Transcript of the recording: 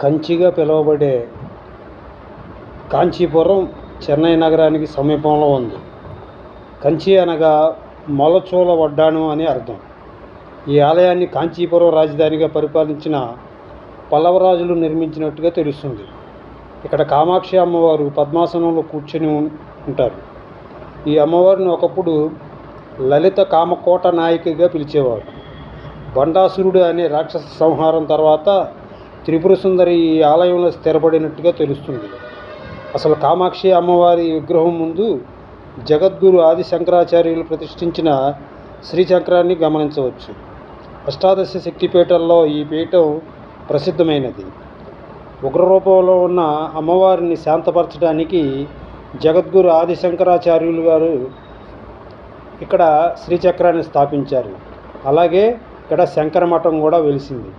కంచిగా పిలువబడే కాంచీపురం చెన్నై నగరానికి సమీపంలో ఉంది. కంచి అనగా మొలచూల వడ్డాణం అని అర్థం. ఈ ఆలయాన్ని కాంచీపురం రాజధానిగా పరిపాలించిన పల్లవరాజులు నిర్మించినట్టుగా తెలుస్తుంది. ఇక్కడ కామాక్షి అమ్మవారు పద్మాసనంలో కూర్చొని ఉంటారు. ఈ అమ్మవారిని ఒకప్పుడు లలిత కామకోట నాయికగా పిలిచేవారు. బండాసురుడు అనే రాక్షస సంహారం తర్వాత త్రిపుర సుందరి ఈ ఆలయంలో స్థిరపడినట్టుగా తెలుస్తుంది. అసలు కామాక్షి అమ్మవారి విగ్రహం ముందు జగద్గురు ఆది శంకరాచార్యులు ప్రతిష్ఠించిన శ్రీచక్రాన్ని గమనించవచ్చు. అష్టాదశ శక్తిపీఠాల్లో ఈ పీఠం ప్రసిద్ధమైనది. ఉగ్రరూపంలో ఉన్న అమ్మవారిని శాంతపరచడానికి జగద్గురు ఆది శంకరాచార్యులు గారు ఇక్కడ శ్రీచక్రాన్ని స్థాపించారు. అలాగే ఇక్కడ శంకర మఠం కూడా వెలిసింది.